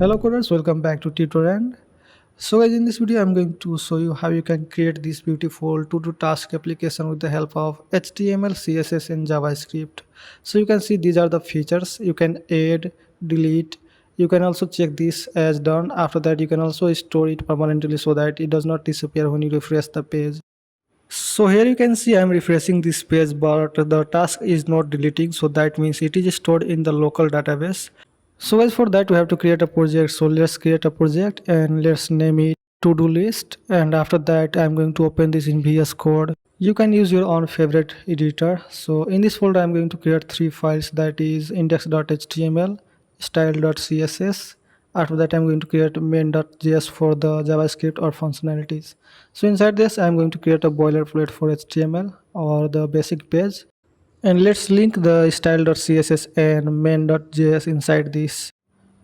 Hello coders, welcome back to tutorial. So guys, in this video I'm going to show you how you can create this beautiful to-do task application with the help of HTML, CSS and JavaScript. So you can see these are the features. You can add, delete. You can also check this as done. After that you can also store it permanently so that it does not disappear when you refresh the page. So here you can see I'm refreshing this page, but the task is not deleting, so that means it is stored in the local database. So as for that we have to create a project. So let's create a project and let's name it to-do list, and after that I'm going to open this in VS Code. You can use your own favorite editor. So in this folder I'm going to create three files, that is index.html, style.css. After that I'm going to create main.js for the JavaScript or functionalities. So inside this I'm going to create a boilerplate for HTML or the basic page, and let's link the style.css and main.js inside this.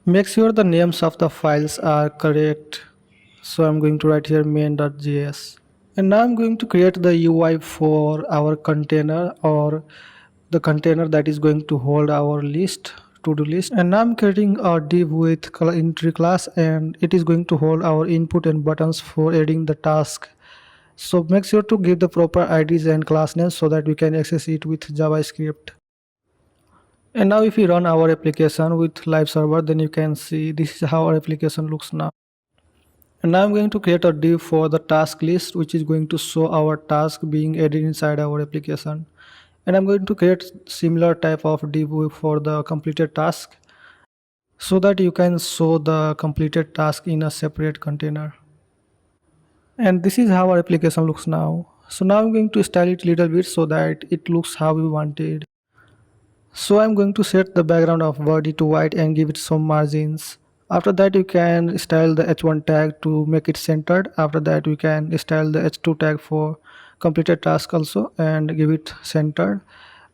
Make sure the names of the files are correct. So I'm going to write here main.js. And now I'm going to create the UI for our container, or the container that is going to hold our list, to-do list. And now I'm creating a div with entry class, and it is going to hold our input and buttons for adding the task. So make sure to give the proper IDs and class names so that we can access it with JavaScript. And now if we run our application with live server, then you can see this is how our application looks now. And now I'm going to create a div for the task list, which is going to show our task being added inside our application. And I'm going to create similar type of div for the completed task so that you can show the completed task in a separate container. And this is how our application looks now. So now I'm going to style it a little bit so that it looks how we wanted. So I'm going to set the background of body to white and give it some margins. After that you can style the h1 tag to make it centered. After that we can style the h2 tag for completed task also and give it centered.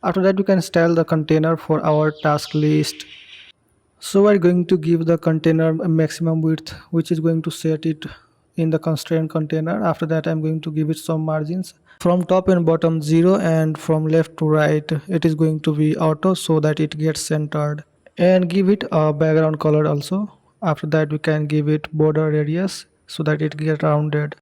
After that we can style the container for our task list. So we're going to give the container a maximum width, which is going to set it in the constraint container. After that I'm going to give it some margins from top and bottom 0, and from left to right it is going to be auto so that it gets centered, and give it a background color also. After that we can give it border radius so that it gets rounded.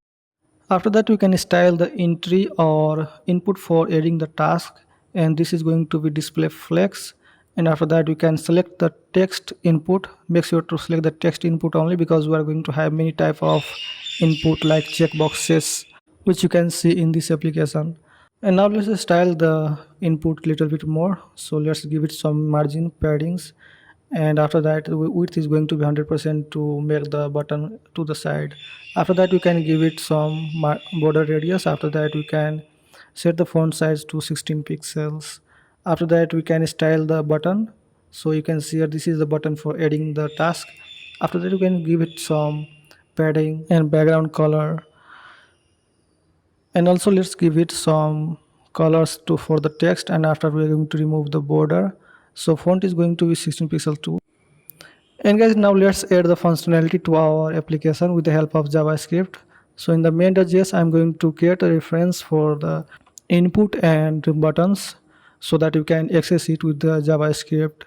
After that we can style the entry or input for adding the task, and this is going to be display flex. And after that we can select the text input. Make sure to select the text input only, because we are going to have many type of input like checkboxes, which you can see in this application. And now let's style the input little bit more. So let's give it some margin paddings, and after that width is going to be 100% to make the button to the side. After that we can give it some border radius. After that we can set the font size to 16 pixels. After that we can style the button. So you can see here this is the button for adding the task. After that you can give it some padding and background color, and also let's give it some colors to for the text. And after we're going to remove the border, so font is going to be 16 pixel too. And guys, now let's add the functionality to our application with the help of JavaScript. So in the main.js I'm going to create a reference for the input and buttons so that you can access it with the JavaScript.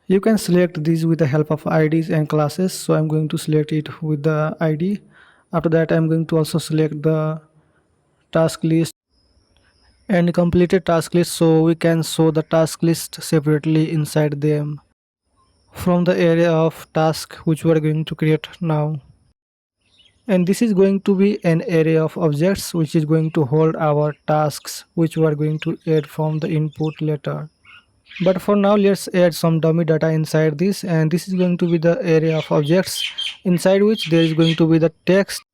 You can select these with the help of IDs and classes. So I'm going to select it with the ID. After that I'm going to also select the task list and completed task list, so we can show the task list separately inside them from the area of task which we are going to create now. And this is going to be an array of objects which is going to hold our tasks which we are going to add from the input later. But for now let's add some dummy data inside this, and this is going to be the array of objects inside which there is going to be the text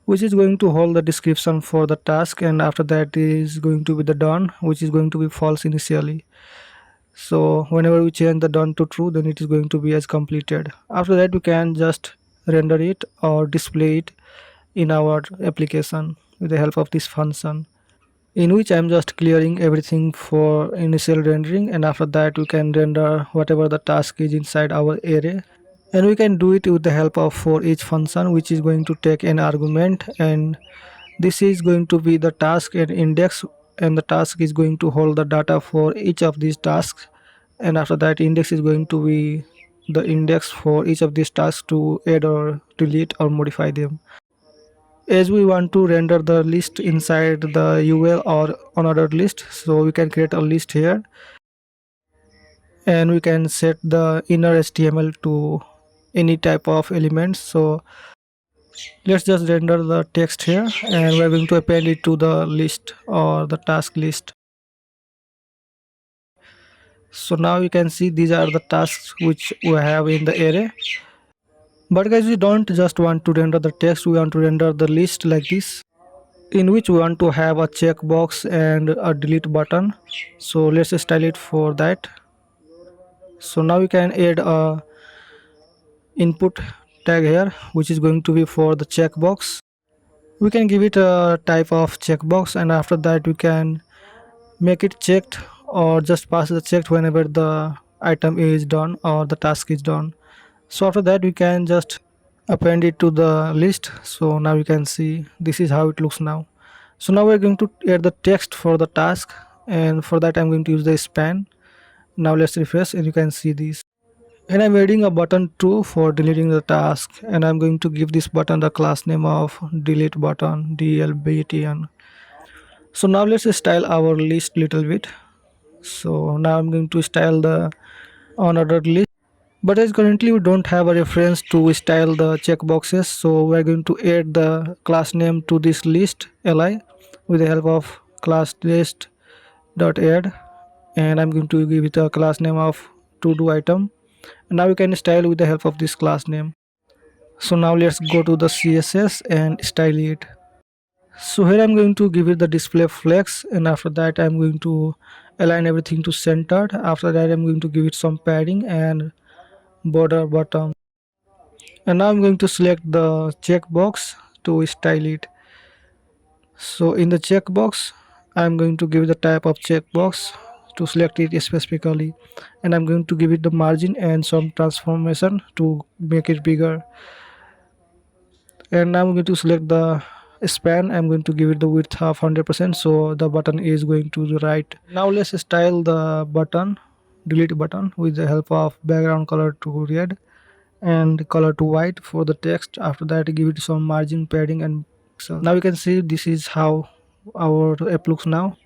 which is going to hold the description for the task, and after that is going to be the done, which is going to be false initially. So whenever we change the done to true, then it is going to be as completed. After that we can just render it or display it in our application with the help of this function, in which I'm just clearing everything for initial rendering, and after that we can render whatever the task is inside our array. And we can do it with the help of for each function, which is going to take an argument, and this is going to be the task and index, and the task is going to hold the data for each of these tasks. And after that index is going to be the index for each of these tasks to add or delete or modify them. As we want to render the list inside the UL or another list, so we can create a list here and we can set the inner HTML to any type of elements. So let's just render the text here and we're going to append it to the list or the task list. So now you can see these are the tasks which we have in the array. But guys, we don't just want to render the text, we want to render the list like this, in which we want to have a checkbox and a delete button. So let's style it for that. So now we can add a input tag here which is going to be for the checkbox. We can give it a type of checkbox and after that we can make it checked or just pass the checked whenever the item is done or the task is done. So after that we can just append it to the list. So now you can see this is how it looks now. So now we're going to add the text for the task and for that I'm going to use the span. Now let's refresh and you can see this. And I'm adding a button too for deleting the task and I'm going to give this button the class name of delete button DLBTN. So now let's style our list little bit. So now I'm going to style the another list. But as currently we don't have a reference to style the checkboxes, so we're going to add the class name to this list li with the help of class list dot add, and I'm going to give it a class name of to do item. And now we can style with the help of this class name. So now let's go to the CSS and style it. So here I'm going to give it the display flex and after that I'm going to align everything to centered. After that I'm going to give it some padding and border bottom. And now I'm going to select the checkbox to style it. So in the checkbox I'm going to give the type of checkbox to select it specifically and I'm going to give it the margin and some transformation to make it bigger. And now I'm going to select the span. I'm going to give it the width of 100% so the button is going to the right. Now let's style the button delete button with the help of background color to red and color to white for the text. After that give it some margin padding and so now you can see this is how our app looks now.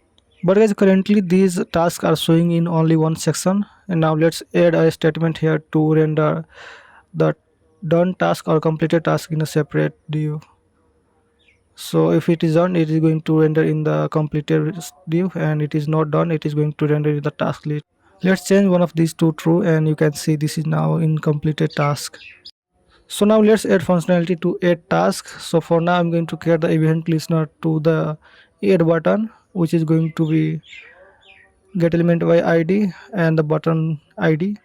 But guys, currently these tasks are showing in only one section and now let's add a statement here to render the done task or completed task in a separate div. So if it is done it is going to render in the completed div and it is not done it is going to render in the task list. Let's change one of these to true and you can see this is now in completed task. So now let's add functionality to add task. So for now I'm going to create the event listener to the add button which is going to be get element by id and the button id,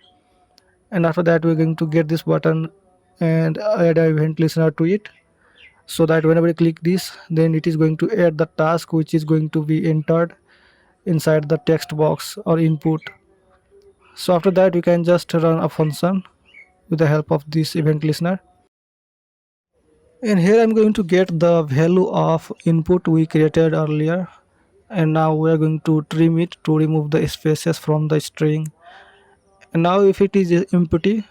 and after that we're going to get this button and add an event listener to it so that whenever you click this then it is going to add the task which is going to be entered inside the text box or input. So after that we can just run a function with the help of this event listener. And here I'm going to get the value of input we created earlier and now we are going to trim it to remove the spaces from the string. And now if it is empty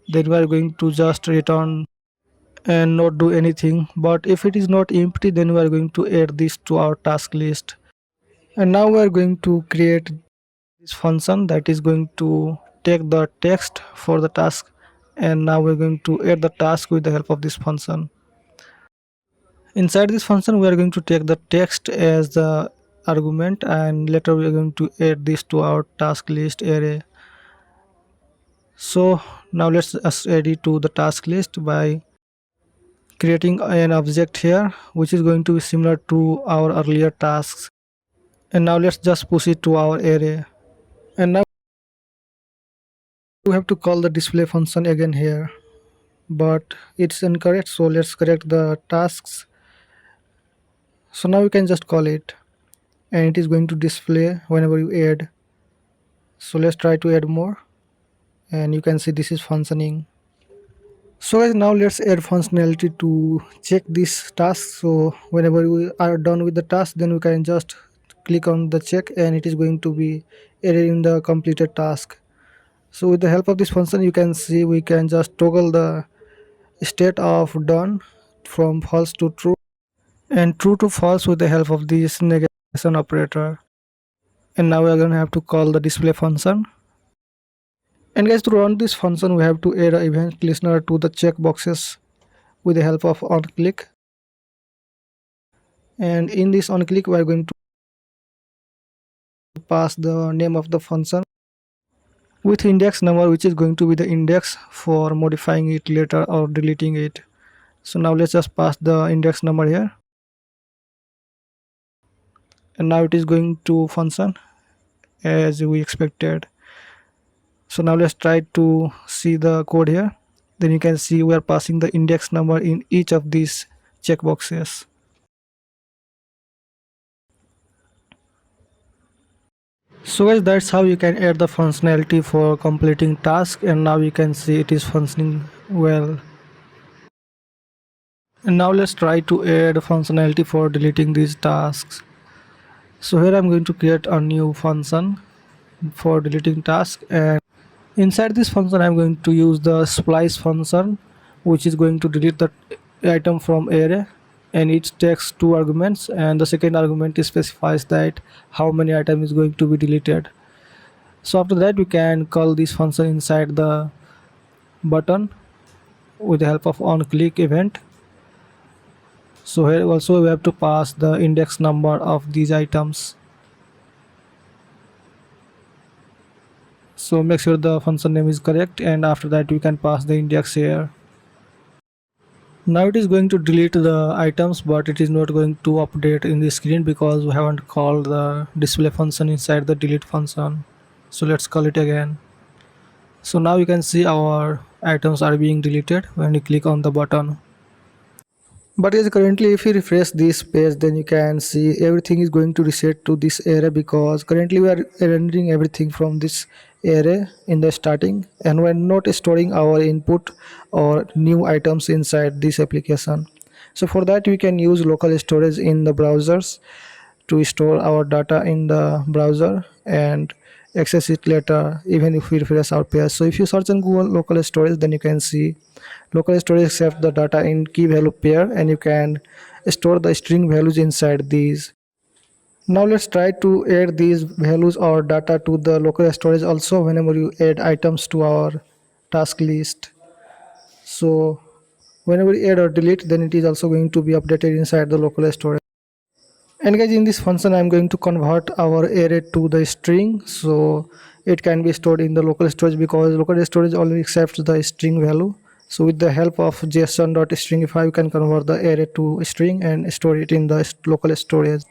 then we are going to just return and not do anything, but if it is not empty then we are going to add this to our task list. And now we are going to create this function that is going to take the text for the task and now we're going to add the task with the help of this function. Inside this function we are going to take the text as the argument and later we are going to add this to our task list array. So now let's just add it to the task list by creating an object here which is going to be similar to our earlier tasks. And now let's just push it to our array. And now we have to call the display function again here, but it's incorrect, so let's correct the tasks. So now we can just call it and it is going to display whenever you add. So let's try to add more and you can see this is functioning. So guys, now let's add functionality to check this task. So whenever we are done with the task then we can just click on the check and it is going to be added in the completed task. So with the help of this function, you can see we can just toggle the state of done from false to true and true to false with the help of this negation operator. And now we are going to have to call the display function. And guys, to run this function, we have to add an event listener to the checkboxes with the help of on click. And in this on click, we are going to pass the name of the function with index number, which is going to be the index for modifying it later or deleting it. So now let's just pass the index number here, and now it is going to function as we expected. So now let's try to see the code here. Then you can see we are passing the index number in each of these checkboxes. So guys, that's how you can add the functionality for completing task, and now you can see it is functioning well. And now let's try to add functionality for deleting these tasks. So here I'm going to create a new function for deleting task, and inside this function I'm going to use the splice function, which is going to delete the item from array, and it takes two arguments, and the second argument specifies that how many items is going to be deleted. So after that we can call this function inside the button with the help of on click event. So here also we have to pass the index number of these items. So make sure the function name is correct, and after that we can pass the index here. Now it is going to delete the items, but it is not going to update in the screen because we haven't called the display function inside the delete function. So let's call it again. So now you can see our items are being deleted when you click on the button. But yes, currently if you refresh this page, then you can see everything is going to reset to this array, because currently we are rendering everything from this array in the starting, and we are not storing our input or new items inside this application. So for that we can use local storage in the browsers to store our data in the browser and access it later even if we refresh our page. So if you search on Google local storage, then you can see local storage accepts the data in key value pair, and you can store the string values inside these. Now let's try to add these values or data to the local storage also whenever you add items to our task list. So whenever you add or delete, then it is also going to be updated inside the local storage. And guys, in this function I'm going to convert our array to the string, so it can be stored in the local storage because local storage only accepts the string value. So with the help of json.stringify, you can convert the array to a string and store it in the local storage.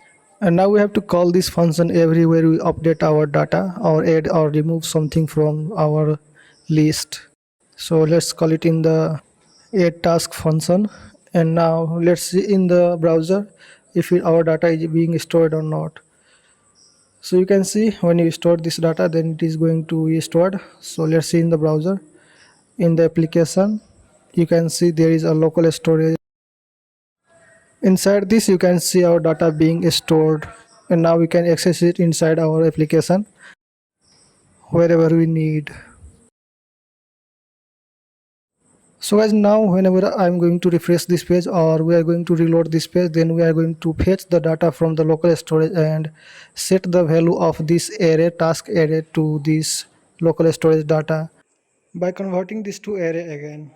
And now we have to call this function everywhere we update our data or add or remove something from our list. So let's call it in the add task function, and now let's see in the browser if our data is being stored or not. So you can see when you store this data, then it is going to be stored. So let's see in the browser, in the application you can see there is a local storage. Inside this you can see our data being stored, and now we can access it inside our application wherever we need. So guys, now whenever I'm going to refresh this page or we are going to reload this page, then we are going to fetch the data from the local storage and set the value of this array, task array, to this local storage data by converting this to array again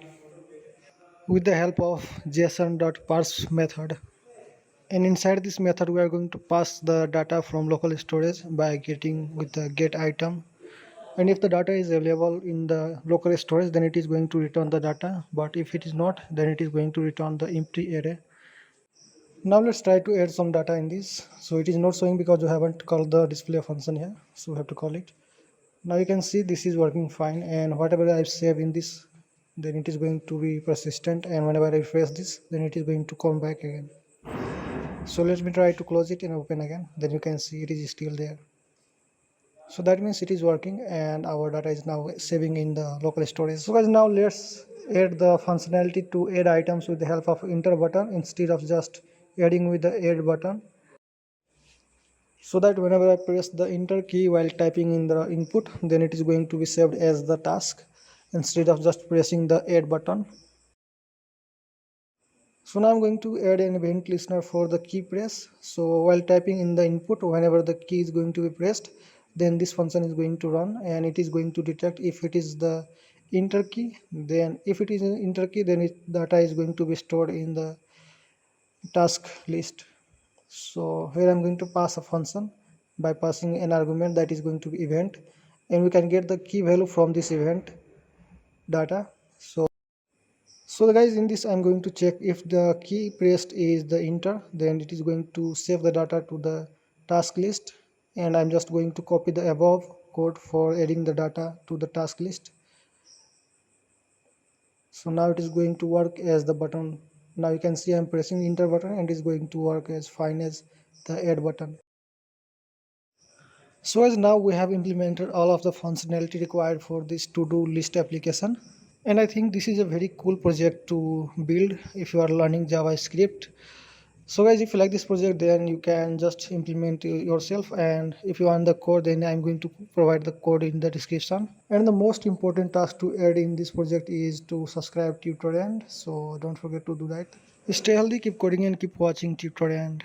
with the help of json.parse method. And inside this method we are going to pass the data from local storage by getting with the get item, and if the data is available in the local storage, then it is going to return the data, but if it is not, then it is going to return the empty array. Now let's try to add some data in this. So it is not showing because you haven't called the display function here, so we have to call it. Now you can see this is working fine, and whatever I save in this, then it is going to be persistent, and whenever I refresh this, then it is going to come back again. So let me try to close it and open again, then you can see it is still there. So that means it is working and our data is now saving in the local storage. So guys, now let's add the functionality to add items with the help of enter button instead of just adding with the add button. so that whenever I press the enter key while typing in the input, then it is going to be saved as the task instead of just pressing the add button. So now I'm going to add an event listener for the key press. So while typing in the input, whenever the key is going to be pressed, then this function is going to run and it is going to detect if it is the enter key. Then if it is an enter key, then data is going to be stored in the task list. So here I'm going to pass a function by passing an argument that is going to be event, and we can get the key value from this event data. So guys, in this I'm going to check if the key pressed is the enter, then it is going to save the data to the task list, and I'm just going to copy the above code for adding the data to the task list. So now it is going to work as the button. Now you can see I'm pressing enter button and it is going to work as fine as the add button. So as now we have implemented all of the functionality required for this to-do list application, and I think this is a very cool project to build if you are learning JavaScript. So guys, if you like this project, then you can just implement yourself, and if you want the code, then I'm going to provide the code in the description. And the most important task to add in this project is to subscribe tutorial, so don't forget to do that. Stay healthy, keep coding, and keep watching tutorial.